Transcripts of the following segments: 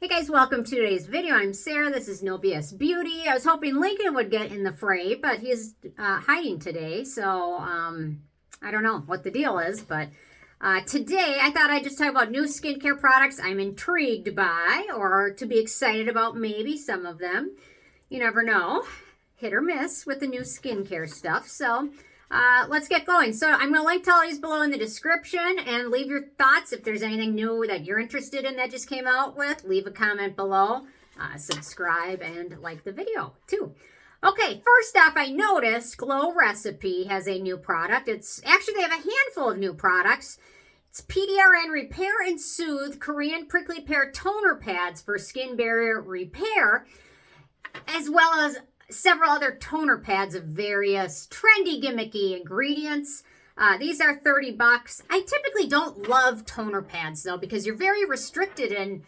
Hey guys, welcome to today's video. I'm Sarah. This is No BS Beauty. I was hoping Lincoln would get in the fray, but he's hiding today, so I don't know what the deal is. But today, I thought I'd just talk about new skincare products I'm intrigued by, or to be excited about maybe some of them. You never know. Hit or miss with the new skincare stuff. So let's get going. So I'm going to link to all these below in the description and leave your thoughts. If there's anything new that you're interested in that just came out with, leave a comment below. Subscribe and like the video too. Okay, first off, I noticed Glow Recipe has a new product. It's actually, they have a handful of new products. It's PDRN Repair and Soothe Korean Prickly Pear Toner Pads for skin barrier repair, as well as several other toner pads of various trendy, gimmicky ingredients. These are $30. I typically don't love toner pads though, because you're very restricted in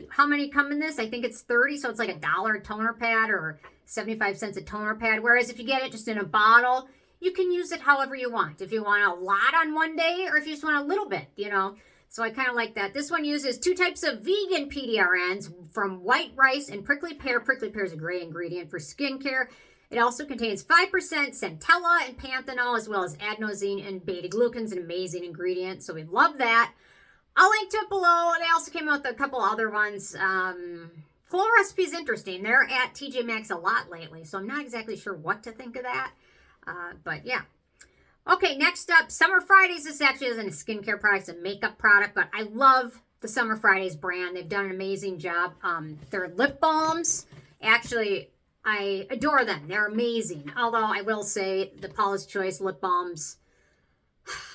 how many come in this. I think it's 30, so it's like $1 a toner pad or 75 cents a toner pad. Whereas if you get it just in a bottle, you can use it however you want. If you want a lot on one day, or if you just want a little bit, you know. So I kind of like that. This one uses 2 types of vegan PDRNs from white rice and prickly pear. Prickly pear is a great ingredient for skincare. It also contains 5% Centella and Panthenol, as well as Adenosine and beta-glucan is an amazing ingredient. So we love that. I'll link to it below. They also came out with a couple other ones. Glow Recipe is interesting. They're at TJ Maxx a lot lately, so I'm not exactly sure what to think of that. But yeah. Okay, next up, Summer Fridays. This actually isn't a skincare product, it's a makeup product, but I love the Summer Fridays brand. They've done an amazing job. Their lip balms, actually, I adore them. They're amazing. Although I will say the Paula's Choice lip balms,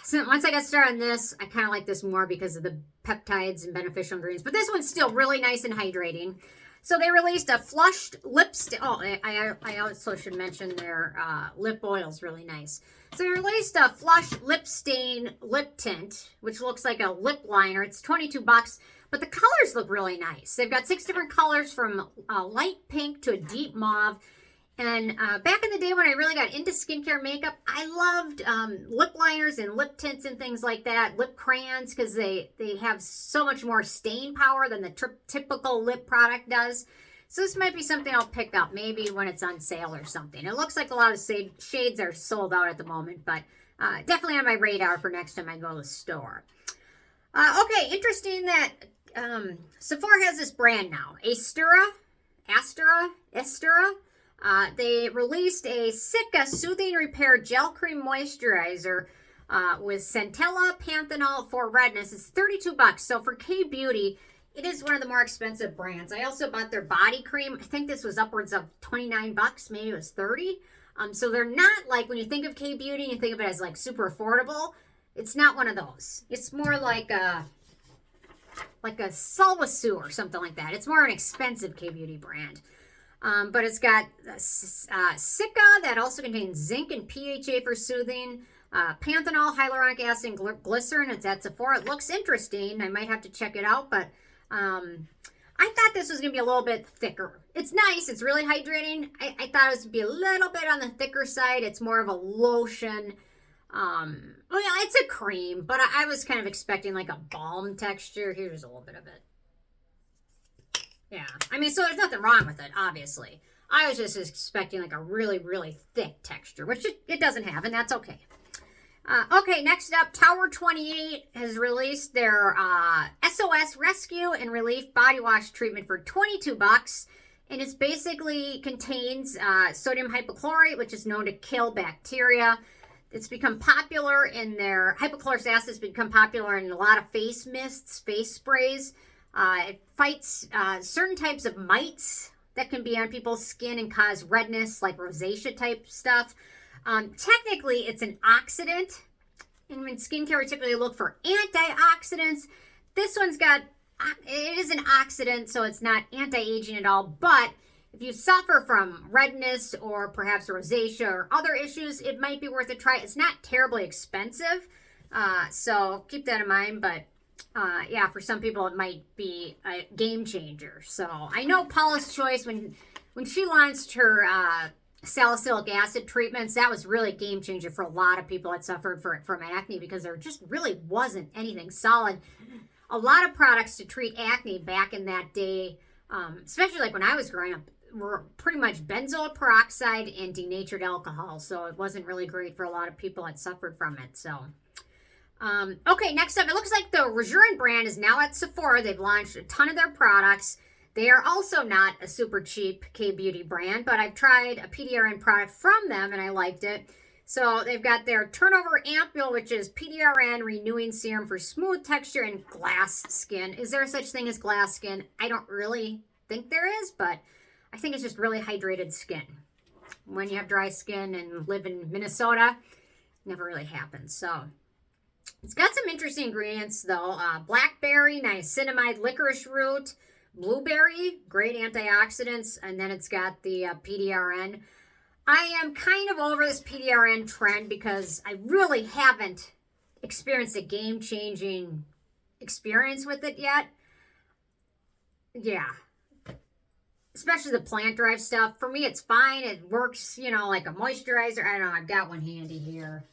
so once I got started on this, I kind of like this more because of the peptides and beneficial ingredients. But this one's still really nice and hydrating. So they released a flushed lipstick. Oh, I also should mention their lip oil is really nice. So they released a flush lip stain lip tint, which looks like a lip liner. It's $22, but the colors look really nice. They've got 6 different colors from light pink to a deep mauve. And back in the day when I really got into skincare makeup, I loved lip liners and lip tints and things like that, lip crayons, because they have so much more stain power than the typical lip product does. So this might be something I'll pick up, maybe when it's on sale or something. It looks like a lot of shades are sold out at the moment, but definitely on my radar for next time I go to the store. Okay, interesting that Sephora has this brand now, Aestura. They released a Sika Soothing Repair Gel Cream Moisturizer with Centella, Panthenol for Redness. It's $32. So for K-Beauty, it is one of the more expensive brands. I also bought their body cream. I think this was upwards of $29. Maybe it was $30. So they're not like, when you think of K-Beauty and you think of it as like super affordable, it's not one of those. It's more like a Sulwhasoo or something like that. It's more of an expensive K-Beauty brand. But it's got Sika that also contains zinc and PHA for soothing, Panthenol, hyaluronic acid, and glycerin. It's at Sephora. It looks interesting. I might have to check it out, but I thought this was going to be a little bit thicker. It's nice. It's really hydrating. I thought it would be a little bit on the thicker side. It's more of a lotion. Well, it's a cream, but I was kind of expecting like a balm texture. Here's a little bit of it. Yeah, I mean, so there's nothing wrong with it, obviously. I was just expecting like a really, really thick texture, which it doesn't have, and that's okay. Okay, next up, Tower 28 has released their SOS Rescue and Relief Body Wash Treatment for $22. And it basically contains sodium hypochlorite, which is known to kill bacteria. It's become popular in their, hypochlorous acid has become popular in a lot of face mists, face sprays. It fights certain types of mites that can be on people's skin and cause redness, like rosacea type stuff. Technically, it's an oxidant. And in skincare, we typically look for antioxidants. This one's got, it is an oxidant, so it's not anti-aging at all. But if you suffer from redness or perhaps rosacea or other issues, it might be worth a try. It's not terribly expensive, so keep that in mind. But yeah, for some people, it might be a game changer. So I know Paula's Choice, when she launched her salicylic acid treatments, that was really a game changer for a lot of people that suffered from acne, because there just really wasn't anything solid. A lot of products to treat acne back in that day Especially like when I was growing up, were pretty much benzoyl peroxide and denatured alcohol. So it wasn't really great for a lot of people that suffered from it. So, okay, next up, it looks like the Rejuran brand is now at Sephora. They've launched a ton of their products. They are also not a super cheap K-beauty brand, but I've tried a PDRN product from them and I liked it. So they've got their Turnover Ampoule, which is PDRN Renewing Serum for smooth texture and glass skin. Is there such thing as glass skin? I don't really think there is, but I think it's just really hydrated skin. When you have dry skin and live in Minnesota, never really happens. So it's got some interesting ingredients though. Blackberry, niacinamide, licorice root, blueberry, great antioxidants, and then it's got the PDRN. I am kind of over this PDRN trend because I really haven't experienced a game-changing experience with it yet. Yeah. Especially the plant-derived stuff. For me, it's fine. It works, you know, like a moisturizer. I don't know. I've got one handy here.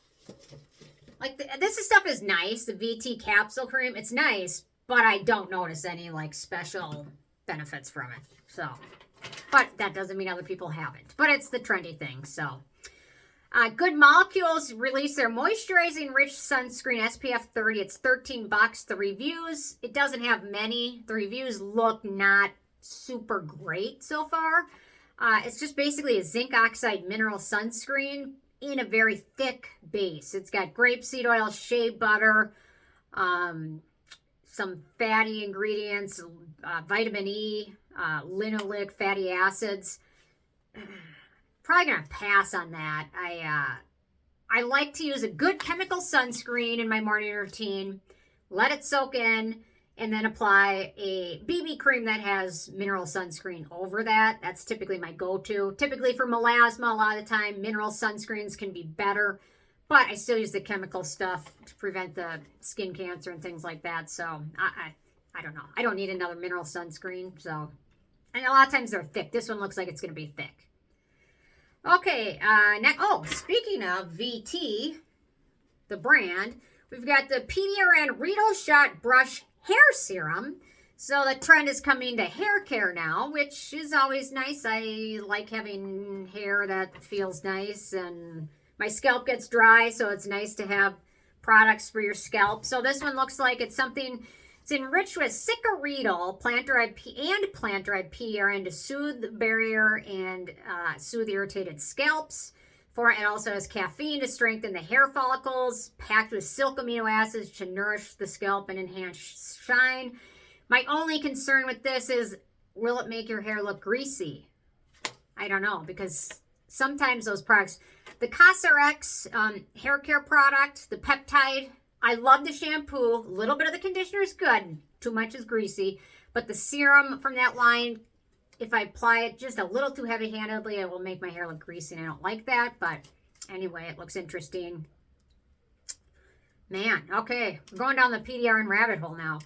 Like, this stuff is nice. The VT capsule cream. It's nice, but I don't notice any, like, special benefits from it. So... but that doesn't mean other people haven't. But it's the trendy thing, so. Good Molecules released their Moisturizing Rich Sunscreen SPF 30. It's $13. The reviews, it doesn't have many. The reviews look not super great so far. It's just basically a zinc oxide mineral sunscreen in a very thick base. It's got grapeseed oil, shea butter, some fatty ingredients, vitamin E, linoleic fatty acids. Probably gonna pass on that. I like to use a good chemical sunscreen in my morning routine, let it soak in, and then apply a BB cream that has mineral sunscreen over that. That's typically my go-to. Typically for melasma, a lot of the time, mineral sunscreens can be better, but I still use the chemical stuff to prevent the skin cancer and things like that. So I don't know. I don't need another mineral sunscreen. So, and a lot of times they're thick. This one looks like it's going to be thick. Okay. Speaking of VT, the brand, we've got the PDRN Riedel Shot Brush Hair Serum. So the trend is coming to hair care now, which is always nice. I like having hair that feels nice, and my scalp gets dry, so it's nice to have products for your scalp. So this one looks like it's something. It's enriched with Riedel plant-derived PDRN to soothe the barrier and soothe irritated scalps. It also has caffeine to strengthen the hair follicles, packed with silk amino acids to nourish the scalp and enhance shine. My only concern with this is, will it make your hair look greasy? I don't know, because sometimes those products, the CosRX hair care product, the peptide, I love the shampoo. A little bit of the conditioner is good. Too much is greasy. But the serum from that line, if I apply it just a little too heavy-handedly, it will make my hair look greasy, and I don't like that. But anyway, it looks interesting. Man, okay. We're going down the PDRN rabbit hole now.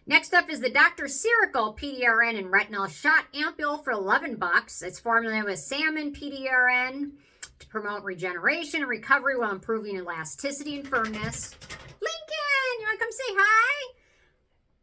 Next up is the Dr. Ciracle PDRN and Retinol Shot Ampoule for $11. It's formulated with salmon PDRN to promote regeneration and recovery while improving elasticity and firmness. Lincoln, you want to come say hi?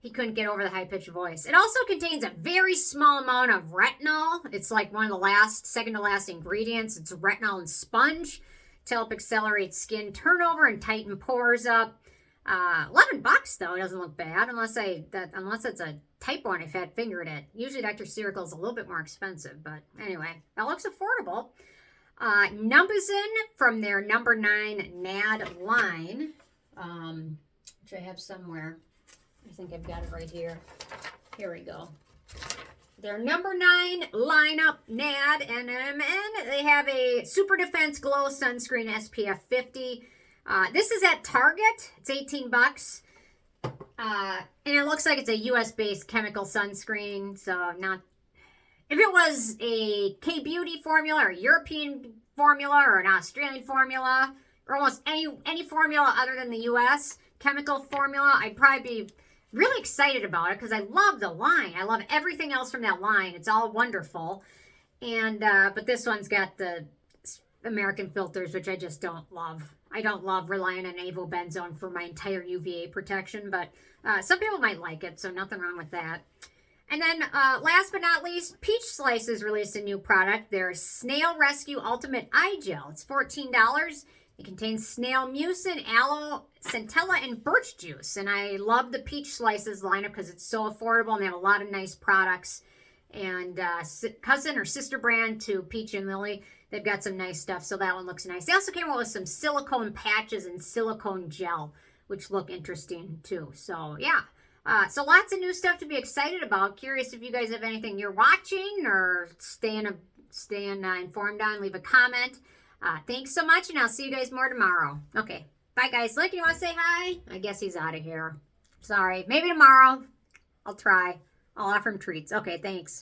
He couldn't get over the high-pitched voice. It also contains a very small amount of retinol. It's like one of the second to last ingredients. It's retinol and sponge to help accelerate skin turnover and tighten pores up. $11 though, it doesn't look bad unless it's a typo and I fat fingered it. Usually Dr. Ciracle is a little bit more expensive, but anyway, that looks affordable. Numbuzin from their number 9 NAD line, which I have somewhere. I think I've got it right here. Here we go. Their number 9 lineup NAD NMN. They have a Super Defense Glow Sunscreen SPF 50. This is at Target. It's $18. And it looks like it's a US-based chemical sunscreen. So not... If it was a K-Beauty formula or a European formula or an Australian formula or almost any formula other than the US chemical formula, I'd probably be really excited about it because I love the line. I love everything else from that line. It's all wonderful. And but this one's got the American filters, which I just don't love. I don't love relying on avobenzone for my entire UVA protection, but some people might like it, so nothing wrong with that. And then last but not least, Peach Slices released a new product. Their Snail Rescue Ultimate Eye Gel. It's $14. It contains snail mucin, aloe, centella, and birch juice. And I love the Peach Slices lineup because it's so affordable and they have a lot of nice products. And cousin or sister brand to Peach and Lily, they've got some nice stuff. So that one looks nice. They also came out with some silicone patches and silicone gel, which look interesting too. So yeah. So lots of new stuff to be excited about. Curious if you guys have anything you're watching or staying informed on. Leave a comment. Thanks so much, and I'll see you guys more tomorrow. Okay, bye guys. Look, you want to say hi? I guess he's out of here. Sorry. Maybe tomorrow. I'll try. I'll offer him treats. Okay, thanks.